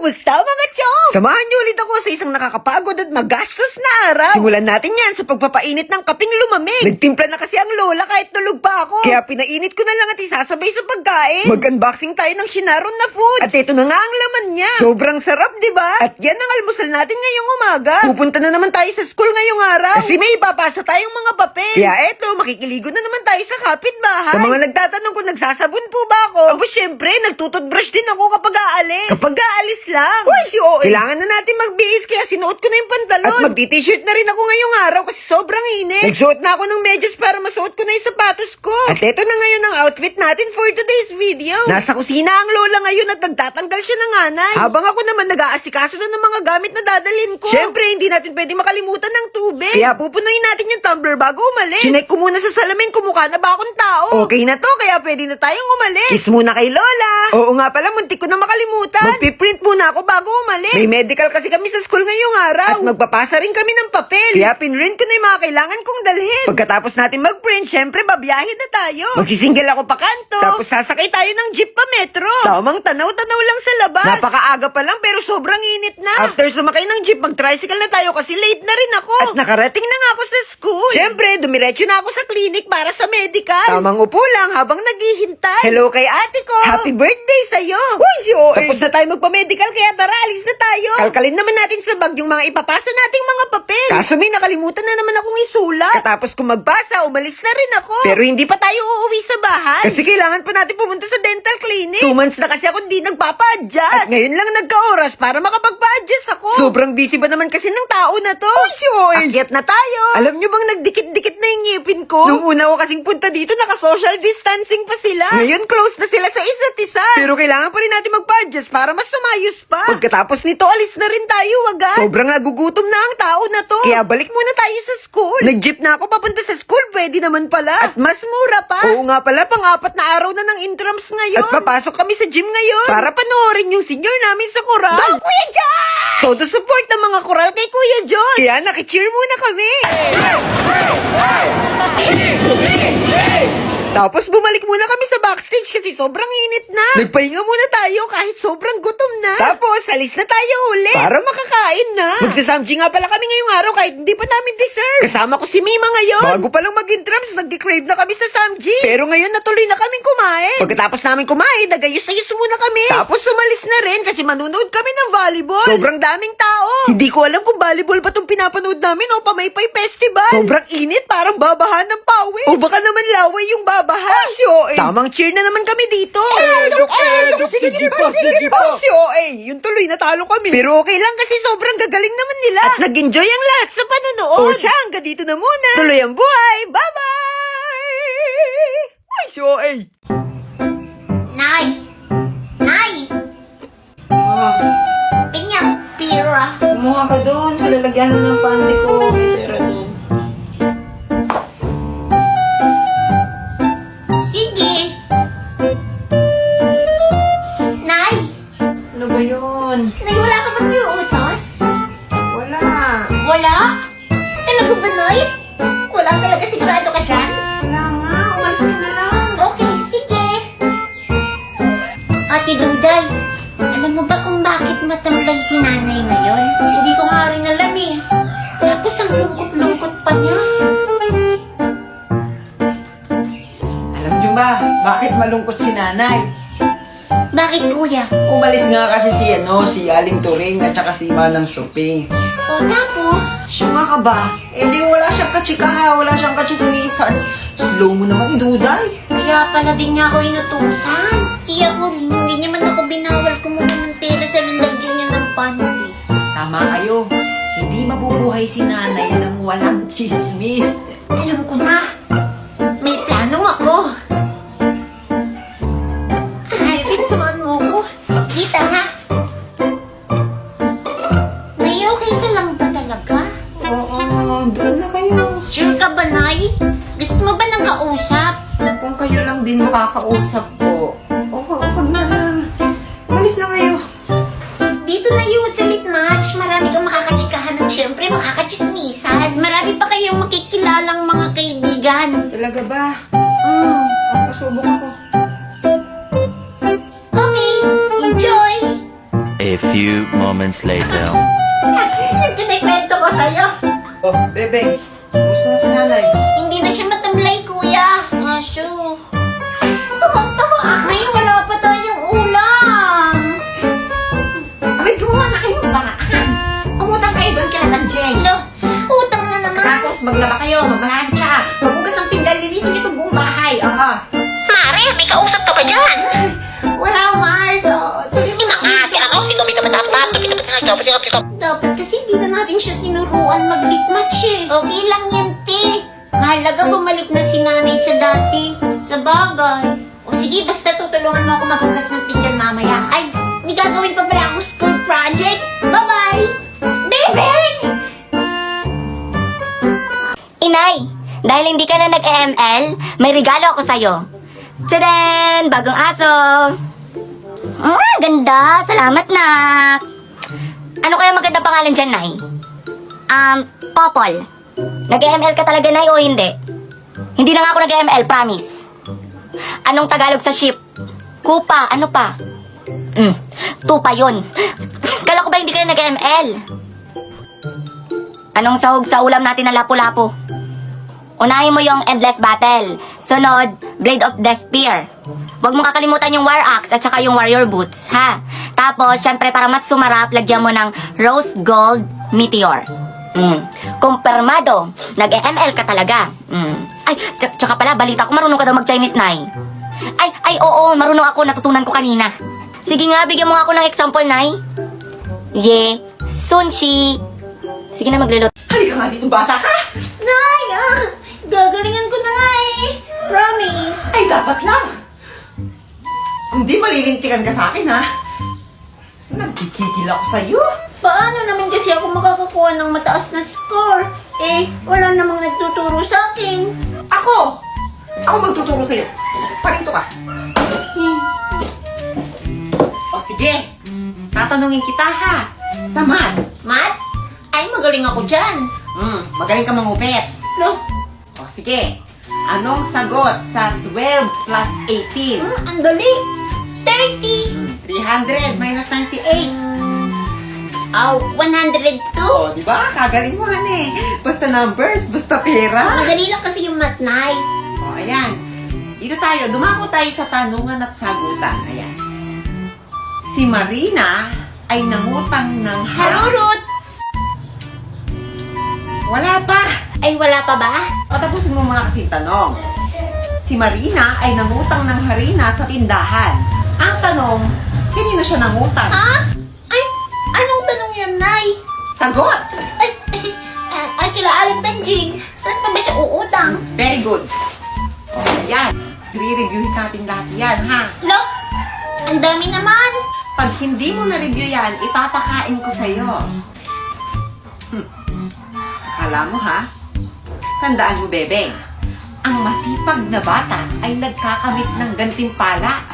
Kumusta mga chong? Samahan niyo ulit ako sa isang nakakapagod at magastos na araw. Simulan natin yan sa pagpapainit ng kaping lumamig. Nagtimpla na kasi ang lola kahit tulog pa ako. Kaya pinainit ko na lang at isasabay sa pagkain. Mag-unboxing tayo ng Shinaron na food. At ito na nga ang laman niya. Sobrang sarap, di ba? At yan ang almusal natin ngayong umaga. Pupunta na naman tayo sa school ngayong araw. Kasi may ipapasa tayong mga papel. Kaya eto, makikiligo na naman tayo sa kapitbahay. Sa mga nagtatanong kung nagsasabon po ba ako? Abo syempre, nagtututbrush din ako kapag aalis. Kapag aalis lang. Uy, si OA. Kailangan na natin magbihis kaya sinuot ko na yung pantalon. At magti-t-shirt na rin ako ngayong araw kasi sobrang init. Nagsuot na ako ng medyas para masuot ko na yung sapatos ko. At eto na ngayon ang outfit natin for today's video. Nasa kusina ang lola ngayon at nagtatanggal siya ng anay. Habang ako naman nag-aasikaso na ng mga gamit na dadalhin ko. Syempre, hindi natin pwede makalimutan ng tubig. Kaya pupunuin natin yung tumbler bago umalis. Chinek ko muna sa salamin kung mukha na ba akong tao. Okay na to, kaya pwede na tayong umalis. Kiss muna kay lola. Oo nga pala, muntik ko na makalimutan. Magpiprint muna ako bago umalis. May medical kasi kami sa school ngayong araw. At magpapasa rin kami ng papel. Kaya pinrint ko na yung mga kailangan kong dalhin. Pagkatapos natin magprint, syempre babiyahin na tayo. Magsisingle ako pa kanto. Tapos sasakay tayo ng jeep pa metro. Tamang tanaw-tanaw lang sa labas. Napakaaga pa lang pero sobrang init na. After sumakay ng jeep, mag-tricycle na tayo kasi late na rin ako. At nakarating na nga ako sa school. Syempre, dumiretso na ako sa clinic para sa medical. Tamang upo lang habang naghihintay. Hello kay ate ko. Happy birthday sa'yo. Uy, si OA. Tapos na tayo magpa-medical kaya tara, alis na tayo. Kalkalin naman natin sa bag yung mga ipapasa nating mga papel. Kaso may nakalimutan na naman akong isulat. Katapos kung magbasa, umalis na rin ako. Pero hindi pa tayo uuwi sa bahay. Kasi kailangan pa natin pumunta sa dental clinic. 2 months na kasi ako di nagpapa-adjust. At ngayon lang nagka-oras para makapagpa-adjust ako. Sobrang busy ba naman kasi ng tao na to? Uy, si OA. Akyat na tayo. Alam nyo bang nagdikit-dikit na yung ngipin ko? Nung una ko kasing punta dito, naka-social distancing pa sila. Ngayon, close na sila sa isa't isa. Pero kailangan pa rin natin magpa-adjust para mas sumayos pa. Pagkatapos nito, alis na rin tayo agad. Sobrang nagugutom na ang tao na to. Kaya balik muna tayo sa school. Nag-jeep na ako papunta sa school, pwede naman pala. At mas mura pa. Oo nga pala, pang-4 na araw na ng intrams ngayon. At papasok kami sa gym ngayon para panoorin yung senior namin sa koral. Go, Kuya John! Todo support ng mga koral kay Kuya John. Kaya nakicheer muna kami. Tapos bumalik muna kami sa backstage kasi sobrang init na. Nagpahinga muna tayo kahit sobrang gutom na. Tapos alis na tayo ulit para makakain na. Magsasamji nga pala kami ngayong araw kahit hindi pa namin deserve. Kasama ko si Mima ngayon. Bago pa lang mag-intrams, nag-crave na kami sa samji. Pero ngayon natuloy na kaming kumain. Pagkatapos namin kumain, nagayos-ayos muna kami. Tapos umalis na rin kasi manunood kami ng volleyball. Sobrang daming tao. Hindi ko alam kung volleyball pa itong pinapanood namin o Pamaypay Festival. Sobrang init, parang babahan ng pawis. O baka naman laway yung babahan. Ay, si OA. Tamang cheer na naman kami dito. Sige pa. Si OA, yung tuloy natalo kami. Pero okay lang kasi sobrang gagaling naman nila. At nag-enjoy ang lahat sa panonood. O siya, hanggang dito na muna. Tuloy ang buhay. Bye-bye! Ay, si OA. Nay! Nay! Pinyang pira. Kumuha ka doon sa lalagyan ng pandi ko. May pera doon. Sige. Nay! Ano ba yun? Nay, wala ka bang iuutos? Wala. Wala? Talaga ba, Nay? Wala talaga, sigurado ka dyan? Wala nga. Umalis ka na lang. Okay, sige. Ate Duday, alam mo ba kung bakit matamlay si nanay ngayon? Hindi ko nga rin alam eh. Tapos ang lungkot-lungkot pa niya. Alam nyo ba, bakit malungkot si nanay? Bakit, kuya? Umalis nga kasi si Aling Turing at saka si Manang Shopping. O tapos? Siya nga ka ba? Eh di wala siyang katsikaha, wala siyang katsismisan. Slow mo naman, Duday. Kaya pala din niya ako inutusan. Kaya ko rin, hindi naman ako binawal kumuha ng pera sa lalagyan niya ng panty. Tama kayo, hindi mabubuhay si nanay nang walang chismis. Alam ko na. May plano ako. Ay, pinasamahan mo ko. Kita ha. Nay, okay ka lang ba talaga? Oo, doon na kayo. Sure ka ba, Nay? Gusto mo ba nang kausap? Kung kayo lang din makakausap ko. Huwag na lang. Umalis na kayo. Dito na yung Summit Match. Marami kang makakatsikahan at syempre makakachismisan. Marami pa kayong makikilalang mga kaibigan. Talaga ba? Pasubok ako. Okay, enjoy! A few moments later. Yung kinikwento ko sa'yo. Oh, Bebeng, kumusta na si nanay? Hindi na siya matamlay, kuya. Kaso, tumang-tama ngayon wala pa tayong ulam. Abay, gumawa na kayo ng paraan. Umutang kayo doon kila Angelo. Utang na naman. Tapos maglaba kayo, maglansya. Magugas ng pinggan, linisin niyo itong buong bahay. Aha. Mare, may kausap ka pa dyan. Wala, Mars. Oh, tuloy mo na nga. Si Tommy dapat kasi hindi na natin siya tinuruan mag-litmatch eh. Okay lang yan, te. Mahalaga bumalik na si nanay sa dati. Sa bagay. O sige, basta tutulungan mo ako maghugas ng pinggan mamaya. Ay, may gagawin pa pala ako school project. Bye-bye! Bebek! Inay, dahil hindi ka na nag-ML, may regalo ako sa'yo. Tadaan! Bagong aso! Ganda! Salamat, nak! Ano kaya maganda pangalan dyan, Nay? Popol. Nag-ML ka talaga, Nay, o hindi? Hindi na nga ako nag-ML, promise. Anong Tagalog sa ship? Kupa, ano pa? Tupa yun. Kala ko ba hindi ka na nag-ML? Anong sahog sa ulam natin na lapu-lapu? Unahin mo yung Endless Battle. Sunod, Blade of the Spear. Huwag mong kakalimutan yung War Axe at saka yung Warrior Boots, ha? Tapos, syempre, para mas sumarap, lagyan mo ng Rose Gold Meteor. Kumpirmado, nag-ML ka talaga. Ay, tsaka pala, balita ko, marunong ka daw mag-Chinese, Nay. Ay, oo, marunong ako, natutunan ko kanina. Sige nga, bigyan mo nga ako ng example, Nay. Sunshi. Sige na, maglulot. Halika nga dito, bata ka! Nay, gagalingan ko na nga eh. Promise. Ay, dapat lang. Kung di malilintikan ka sa akin, ha? Nagkikigil ako sa'yo. Paano naman kasi ako makakakuha ng mataas na score? Eh, wala namang nagtuturo sa akin. Ako! Ako magtuturo sa'yo. Parito ka. O sige, tatanungin kita ha. Sa math. Matt? Ay, magaling ako dyan. Magaling ka mangupit. Lo, O sige, anong sagot sa 12 plus 18? ang dali. 30. 300 minus 98. 102. O, di ba? Kagaling mo, eh. Basta numbers, basta pera. Madali lang kasi yung math, Nay. O, ayan. Dito tayo, dumako tayo sa tanungan at sagutan. Ayan. Si Marina ay nangutang ng Harurut. Wala pa. Ay, wala pa ba? O, tapusin mo muna kasi yung tanong. Si Marina ay nangutang ng harina sa tindahan. Ang tanong, kanino siya nangutang? Ay, anong tanong yan, Nay? Sagot! Ay, kila Aling Tanjing. Saan pa ba siya uutang? Very good. O, ayan. I-reviewin natin lahat yan, ha? Lo, ang dami naman. Pag hindi mo na-review yan, ipapakain ko sa'yo. Akala mo, ha? Tandaan mo, Bebeng. Ang masipag na bata ay nagkakamit ng gantimpala.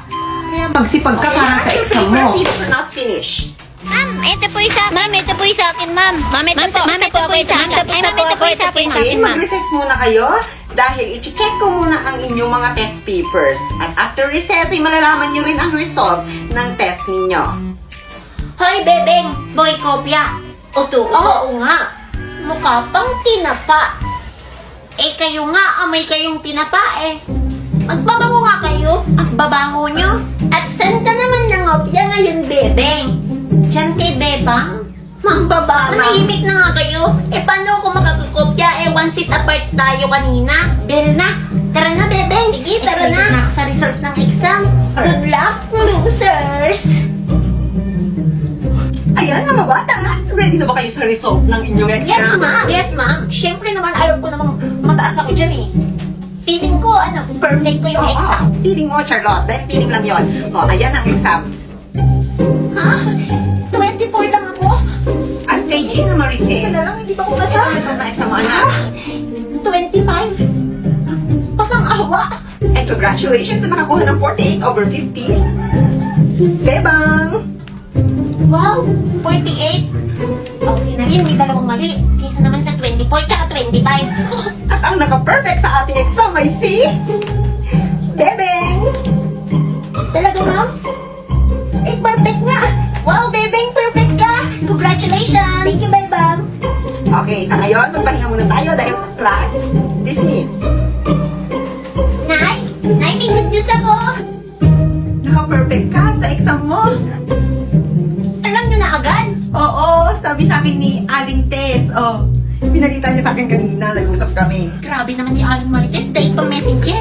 Kaya magsipag ka para sa exam mo. Not finish. Ma'am, ito po yung sa akin, ma'am. Ma'am, ito po yung sa akin, Okay, mag-recess muna kayo dahil i-check ko muna ang inyong mga test papers. At after recess, ay malalaman nyo rin ang result ng test ninyo. Hoy, Bebeng, boy kopya. Oo nga. Mukha pang tinapa. Eh, kayo nga, amoy kayong tinapa eh. Magbabango nga kayo. Ang babango nyo. At saan ka naman nangopya ngayon, Bebeng? Diyan kay Bebang? Mambabara. Manahimik na nga kayo. Eh, paano ako makakakopya? Eh, one seat apart tayo kanina. Bel na. Tara na, Bebeng. Sige, tara na. Excited na ako sa result ng exam. Good luck, losers. Ayan, mga bata. Ready na ba kayo sa result ng inyong exam? Yes, ma'am. Yes, ma'am. Siyempre naman, alam ko namang mataas ako dyan eh. Feeling ko, perfect ko yung exam. Feeling mo, Charlotte. Dahil feeling lang yon. O, ayan ang exam. Ha? 24 lang ako? At kay Gina Marife. Isa na lang, hindi pa ko Ano nasa. ang result ng exam mo, anak? 25? Pasang awa. And congratulations na nakakuha ng 48 over 50. Bebang! Wow, 48. Okay na rin, may dalawang mali. Kaysa naman sa 24 tsaka 25. At ang naka-perfect sa ating exam ay si... Bebeng! Talaga, ma'am? Eh, perfect nga. Wow, Bebeng, perfect ka! Congratulations! Thank you, Bebang! Okay, sa ngayon, magpahinga muna tayo dahil class, dismiss. Nay, may good news ako! Naka-perfect ka sa exam mo. Alam nyo na agad? Oo, sabi sa akin ni Aling Tess. Oh, pinalita niya sa akin kanina, nag-usap kami. Grabe naman si Aling Marites, dahil pang messenger.